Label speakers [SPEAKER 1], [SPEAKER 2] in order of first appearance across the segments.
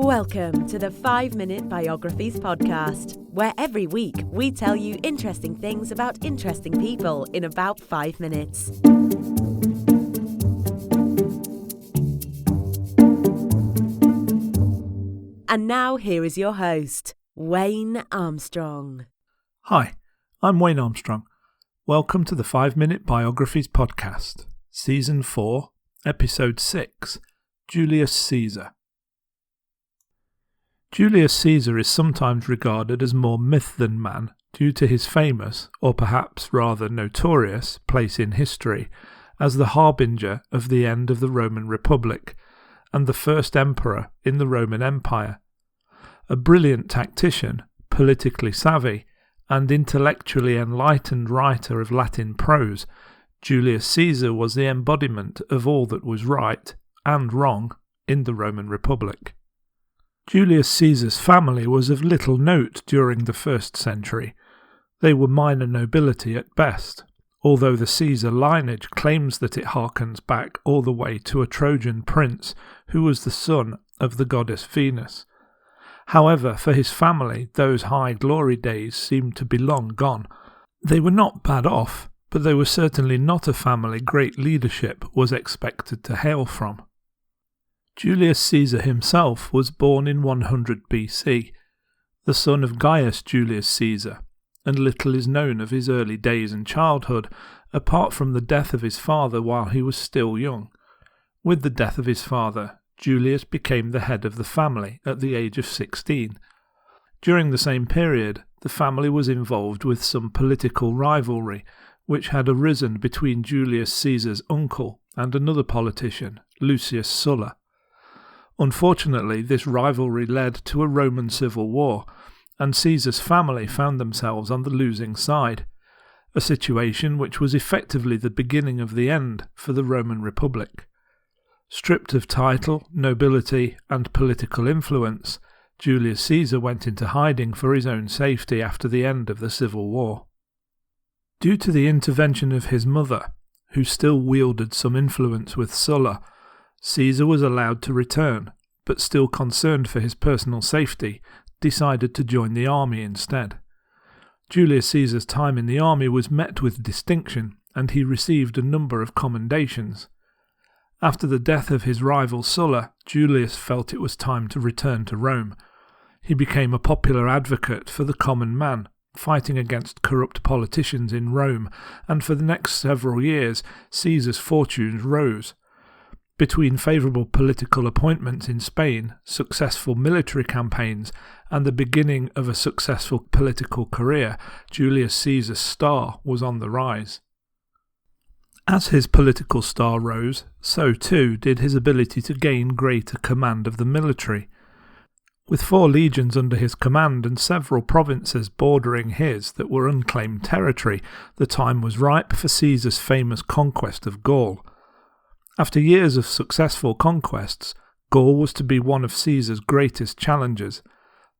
[SPEAKER 1] Welcome to the 5-Minute Biographies podcast, where every week we tell you interesting things about interesting people in about 5 minutes. And now here is your host, Wayne Armstrong.
[SPEAKER 2] Hi, I'm Wayne Armstrong. Welcome to the 5-Minute Biographies podcast, Season 4, Episode 6, Julius Caesar. Julius Caesar is sometimes regarded as more myth than man due to his famous, or perhaps rather notorious, place in history as the harbinger of the end of the Roman Republic and the first emperor in the Roman Empire. A brilliant tactician, politically savvy, and intellectually enlightened writer of Latin prose, Julius Caesar was the embodiment of all that was right and wrong in the Roman Republic. Julius Caesar's family was of little note during the 1st century. They were minor nobility at best, although the Caesar lineage claims that it harkens back all the way to a Trojan prince who was the son of the goddess Venus. However, for his family, those high glory days seemed to be long gone. They were not bad off, but they were certainly not a family great leadership was expected to hail from. Julius Caesar himself was born in 100 BC, the son of Gaius Julius Caesar, and little is known of his early days and childhood, apart from the death of his father while he was still young. With the death of his father, Julius became the head of the family at the age of 16. During the same period, the family was involved with some political rivalry, which had arisen between Julius Caesar's uncle and another politician, Lucius Sulla. Unfortunately, this rivalry led to a Roman civil war, and Caesar's family found themselves on the losing side, a situation which was effectively the beginning of the end for the Roman Republic. Stripped of title, nobility, and political influence, Julius Caesar went into hiding for his own safety after the end of the civil war. Due to the intervention of his mother, who still wielded some influence with Sulla, Caesar was allowed to return, but still concerned for his personal safety, decided to join the army instead. Julius Caesar's time in the army was met with distinction, and he received a number of commendations. After the death of his rival Sulla, Julius felt it was time to return to Rome. He became a popular advocate for the common man, fighting against corrupt politicians in Rome, and for the next several years Caesar's fortunes rose. Between favourable political appointments in Spain, successful military campaigns, and the beginning of a successful political career, Julius Caesar's star was on the rise. As his political star rose, so too did his ability to gain greater command of the military. With 4 legions under his command and several provinces bordering his that were unclaimed territory, the time was ripe for Caesar's famous conquest of Gaul. After years of successful conquests, Gaul was to be one of Caesar's greatest challenges.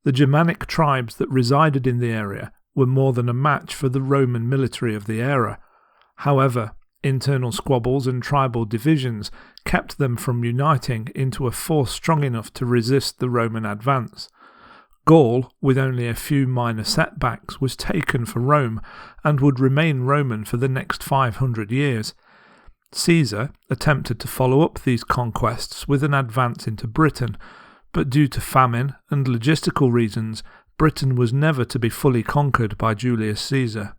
[SPEAKER 2] The Germanic tribes that resided in the area were more than a match for the Roman military of the era. However, internal squabbles and tribal divisions kept them from uniting into a force strong enough to resist the Roman advance. Gaul, with only a few minor setbacks, was taken for Rome and would remain Roman for the next 500 years. Caesar attempted to follow up these conquests with an advance into Britain, but due to famine and logistical reasons, Britain was never to be fully conquered by Julius Caesar.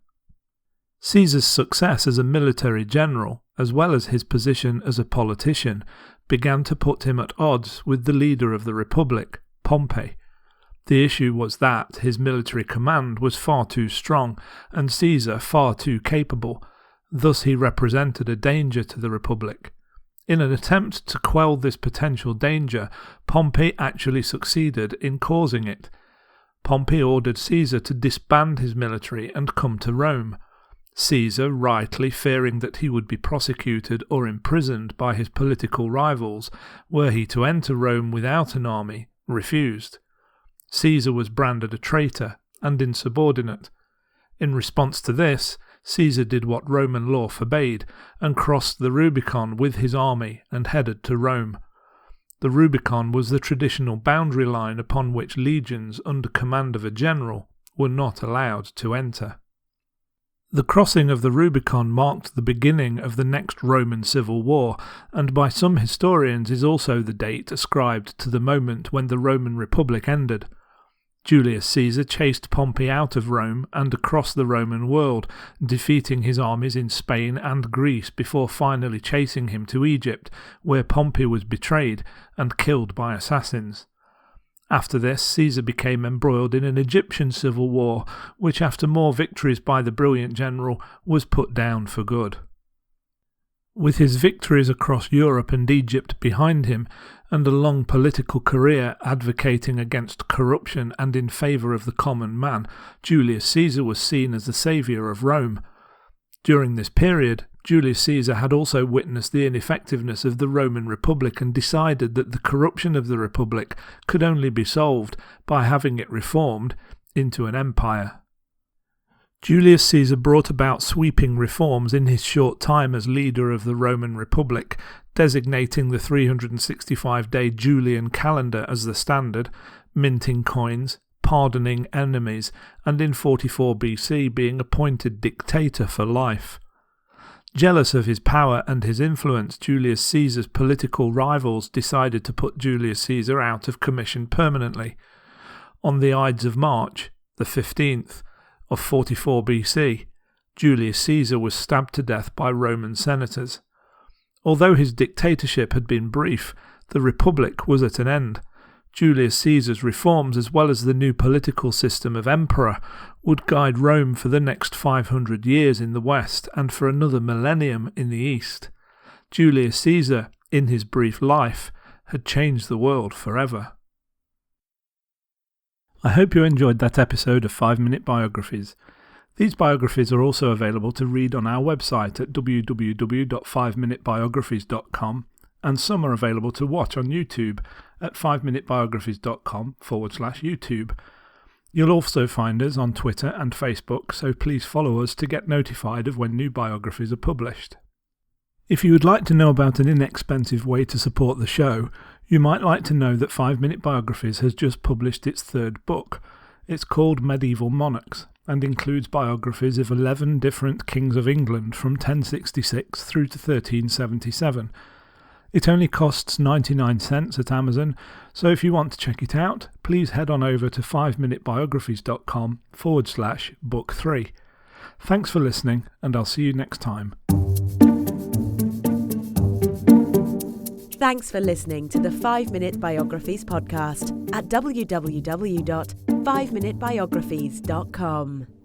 [SPEAKER 2] Caesar's success as a military general, as well as his position as a politician, began to put him at odds with the leader of the Republic, Pompey. The issue was that his military command was far too strong, and Caesar far too capable. Thus he represented a danger to the Republic. In an attempt to quell this potential danger, Pompey actually succeeded in causing it. Pompey ordered Caesar to disband his military and come to Rome. Caesar, rightly fearing that he would be prosecuted or imprisoned by his political rivals, were he to enter Rome without an army, refused. Caesar was branded a traitor and insubordinate. In response to this, Caesar did what Roman law forbade and crossed the Rubicon with his army and headed to Rome. The Rubicon was the traditional boundary line upon which legions under command of a general were not allowed to enter. The crossing of the Rubicon marked the beginning of the next Roman civil war, and by some historians is also the date ascribed to the moment when the Roman Republic ended. Julius Caesar chased Pompey out of Rome and across the Roman world, defeating his armies in Spain and Greece before finally chasing him to Egypt, where Pompey was betrayed and killed by assassins. After this, Caesar became embroiled in an Egyptian civil war, which after more victories by the brilliant general was put down for good. With his victories across Europe and Egypt behind him, and a long political career advocating against corruption and in favour of the common man, Julius Caesar was seen as the saviour of Rome. During this period, Julius Caesar had also witnessed the ineffectiveness of the Roman Republic and decided that the corruption of the Republic could only be solved by having it reformed into an empire. Julius Caesar brought about sweeping reforms in his short time as leader of the Roman Republic, designating the 365-day Julian calendar as the standard, minting coins, pardoning enemies, and in 44 BC being appointed dictator for life. Jealous of his power and his influence, Julius Caesar's political rivals decided to put Julius Caesar out of commission permanently. On the Ides of March, the 15th, of 44 BC, Julius Caesar was stabbed to death by Roman senators. Although his dictatorship had been brief, the Republic was at an end. Julius Caesar's reforms, as well as the new political system of emperor, would guide Rome for the next 500 years in the west and for another millennium in the east. Julius Caesar, in his brief life, had changed the world forever. I hope you enjoyed that episode of 5-Minute Biographies. These biographies are also available to read on our website at www.5minutebiographies.com, and some are available to watch on YouTube at 5minutebiographies.com/YouTube. You'll also find us on Twitter and Facebook, so please follow us to get notified of when new biographies are published. If you would like to know about an inexpensive way to support the show, you might like to know that 5-Minute Biographies has just published its third book. It's called Medieval Monarchs and includes biographies of 11 different kings of England from 1066 through to 1377. It only costs 99 cents at Amazon, so if you want to check it out, please head on over to 5minutebiographies.com/book 3. Thanks for listening, and I'll see you next time.
[SPEAKER 1] Thanks for listening to the 5-Minute Biographies podcast at www.5minutebiographies.com.